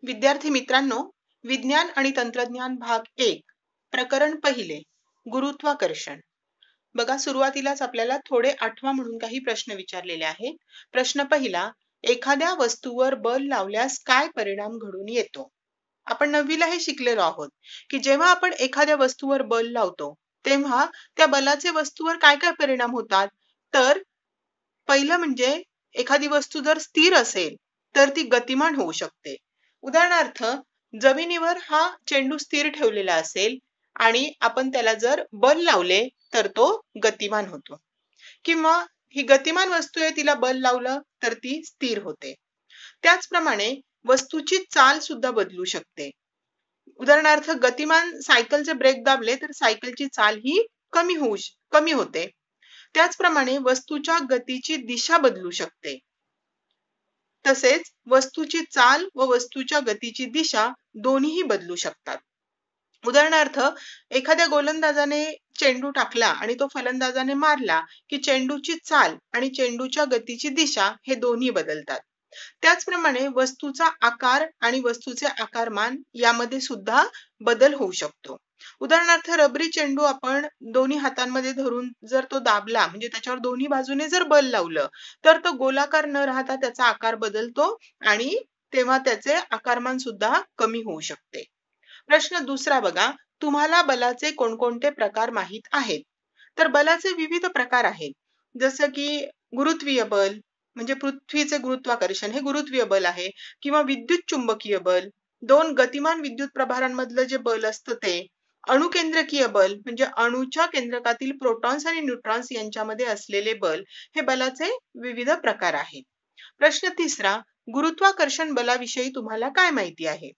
विद्यार्थी मित्रांनो, विज्ञान आणि तंत्रज्ञान भाग 1 प्रकरण पहिले गुरुत्वाकर्षण. बघा, सुरुवातीलाच आपल्याला थोडे आठवा म्हणून काही प्रश्न विचारलेले आहेत. प्रश्न पहिला, एखाद्या वस्तूवर बल लावल्यास काय परिणाम घडून येतो? आपण 9वीला हे शिकलेलो आहोत की जेव्हा आपण एखाद्या वस्तूवर बल लावतो तेव्हा त्या बलाचे वस्तूवर काय काय परिणाम होतात. तर पहिलं म्हणजे एखादी वस्तू जर स्थिर असेल तर ती गतिमान होऊ शकते. उदाहरणार्थ, जमिनीवर हा चेंडू स्थिर ठेवलेला असेल आणि आपण त्याला जर बल लावले तर तो गतिमान होतो. किंवा ही गतिमान वस्तू आहे, तिला बल लावलं तर ती स्थिर होते. त्याचप्रमाणे वस्तूची चाल सुद्धा बदलू शकते. उदाहरणार्थ, गतिमान सायकलचे ब्रेक दाबले तर सायकलची चाल ही कमी होते. त्याचप्रमाणे वस्तूच्या गतीची दिशा बदलू शकते. तसेच वस्तूची चाल व वस्तूच्या गतीची दिशा दोन्हीही बदलू शकतात. उदाहरणार्थ, एखाद्या गोलंदाजाने चेंडू टाकला आणि तो फलंदाजाने मारला की चेंडूची चाल आणि चेंडूच्या गतीची दिशा हे दोन्ही बदलतात. त्याचप्रमाणे वस्तूचा आकार आणि वस्तूचे आकारमान यामध्ये सुद्धा बदल होऊ शकतो. उदाहरणार्थ, रबरी चेंडू आपण दोन्ही हातांमध्ये धरून जर तो दाबला, म्हणजे त्याच्यावर दोन्ही बाजूने जर बल लावलं तर तो गोलाकार न राहता त्याचा आकार बदलतो आणि तेव्हा त्याचे आकारमान सुद्धा कमी होऊ शकते. प्रश्न दुसरा बघा, तुम्हाला बलाचे कोणकोणते प्रकार माहित आहेत? तर बलाचे विविध प्रकार आहेत. जसं की गुरुत्वीय बल, म्हणजे पृथ्वीचे गुरुत्वाकर्षण हे गुरुत्वीय बल आहे. किंवा विद्युत चुंबकीय बल, दोन गतिमान विद्युत प्रभारांमधलं जे बल असतं ते. अणुकेंद्रकीय बल, म्हणजे अणूच्या केंद्रकातील प्रोटॉन्स आणि न्यूट्रॉन्स यांच्यामध्ये असलेले बल, हे बलाचे विविध प्रकार आहेत. प्रश्न तिसरा, गुरुत्वाकर्षण बलाविषयी तुम्हाला काय माहिती आहे?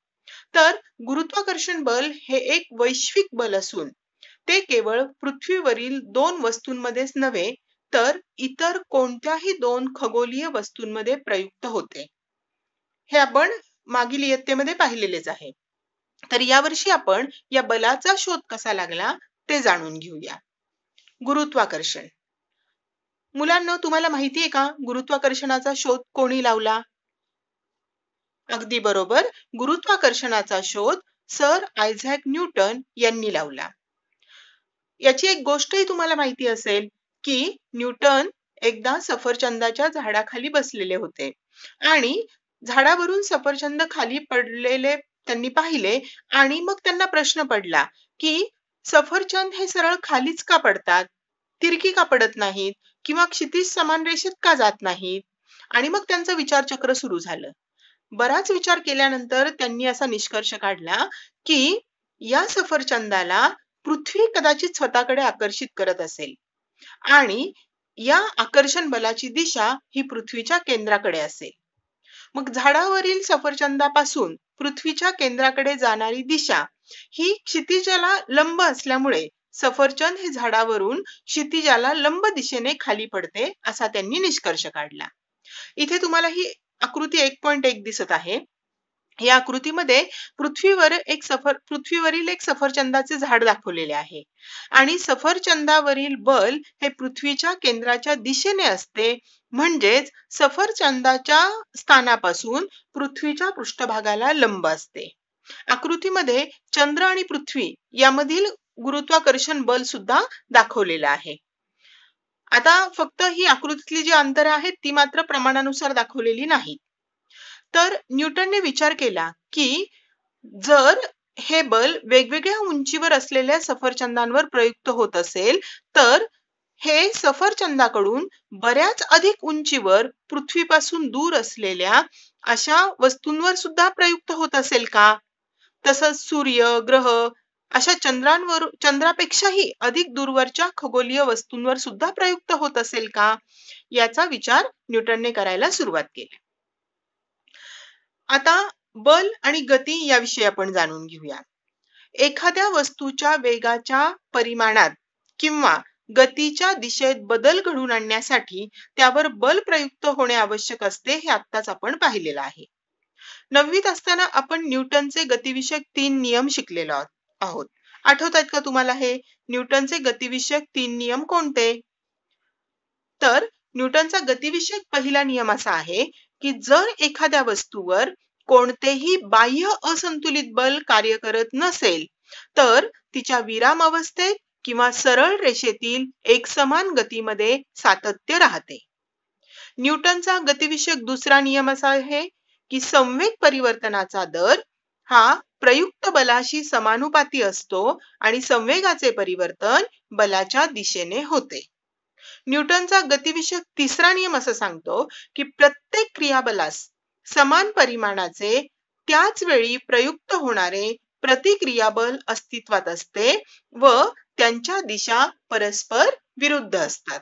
तर गुरुत्वाकर्षण बल हे एक वैश्विक बल असून ते केवळ पृथ्वीवरील दोन वस्तूंमध्येच नव्हे तर इतर कोणत्याही दोन खगोलीय वस्तूंमध्ये प्रयुक्त होते. हे आपण मागील इयत्तेमध्ये पाहिलेलेच आहे. तर यावर्षी आपण या बलाचा शोध कसा लागला ते जाणून घेऊया. गुरुत्वाकर्षण. मुलांनो, तुम्हाला माहिती आहे का गुरुत्वाकर्षणाचा शोध कोणी लावला? अगदी बरोबर, गुरुत्वाकर्षणाचा शोध सर आयझॅक न्यूटन यांनी लावला. याची एक गोष्टही तुम्हाला माहिती असेल की न्यूटन एकदा सफरचंदाच्या झाडाखाली बसलेले होते आणि झाडावरून सफरचंद खाली पडलेले त्यांनी पाहिले आणि मग त्यांना प्रश्न पडला की सफरचंद हे सरळ खालीच का पडतात, तिरकी का पडत नाहीत किंवा क्षितिज समान रेषेत का जात नाहीत? आणि मग त्यांचं विचारचक्र सुरू झालं. बराच विचार केल्यानंतर त्यांनी असा निष्कर्ष काढला की या सफरचंदाला पृथ्वी कदाचित स्वतःकडे आकर्षित करत असेल आणि या आकर्षण बलाची दिशा ही पृथ्वीच्या केंद्राकडे असेल. मग झाडावरील सफरचंदापासून पृथ्वीच्या केंद्राकडे जाणारी दिशा ही क्षितिजाला लंब असल्यामुळे सफरचंद हे झाडावरून क्षितिजाला लंब दिशेने खाली पडते असा त्यांनी निष्कर्ष काढला. इथे तुम्हाला ही आकृती 1.1 दिसत आहे. या आकृतीमध्ये पृथ्वीवरील एक सफरचंदाचे झाड दाखवलेले आहे आणि सफरचंदावरील बल हे पृथ्वीच्या केंद्राच्या दिशेने असते, म्हणजेच सफरचंदाच्या स्थानापासून पृथ्वीच्या पृष्ठभागाला लंब असते. आकृतीमध्ये चंद्र आणि पृथ्वी यामधील गुरुत्वाकर्षण बल सुद्धा दाखवलेलं आहे. आता फक्त ही आकृतीतली जी अंतर आहेत ती मात्र प्रमाणानुसार दाखवलेली नाही. तर न्यूटनने विचार केला की जर हे बल वेगवेगळ्या उंचीवर असलेल्या सफरचंदांवर प्रयुक्त होत असेल तर हे सफरचंदाकडून बऱ्याच अधिक उंचीवर पृथ्वीपासून दूर असलेल्या अशा वस्तूंवर सुद्धा प्रयुक्त होत असेल का? तसंच सूर्य, ग्रह अशा चंद्रापेक्षाही अधिक दूरवरच्या खगोलीय वस्तूंवर सुद्धा प्रयुक्त होत असेल का? याचा विचार न्यूटनने करायला सुरुवात केली. आता बल आणि गती याविषयी आपण जाणून घेऊया. एखाद्या वस्तूच्या वेगाच्या परिमाणात किंवा गतीच्या दिशेत बदल घडवून आणण्यासाठी त्यावर बल प्रयुक्त होणे आवश्यक असते, हे आत्ताच आपण पाहिलेलं आहे. 9वीत असताना आपण न्यूटनचे गतिविषयक 3 नियम शिकलेलो आहोत. आठवतात का तुम्हाला हे न्यूटनचे गतिविषयक 3 नियम कोणते? तर न्यूटनचा गतिविषयक पहिला नियम असा आहे की जर एखाद्या वस्तूवर कोणतेही बाह्य असंतुलित बल कार्य करत नसेल तर तिच्या विराम अवस्थेत किंवा सरळ रेषेतील एकसमान गतीमध्ये सातत्य राहते. न्यूटनचा गतिविषयक दुसरा नियम असा आहे की संवेग परिवर्तनाचा दर हा प्रयुक्त बलाशी समानुपाती असतो आणि संवेगाचे परिवर्तन बलाच्या दिशेने होते. न्यूटनचा गतिविषयक तिसरा नियम असं सांगतो की प्रत्येक क्रियाबलास समान परिमाणाचे त्याच वेळी प्रयुक्त होणारे प्रतिक्रियाबल अस्तित्वात असते व त्यांच्या दिशा परस्पर विरुद्ध असतात.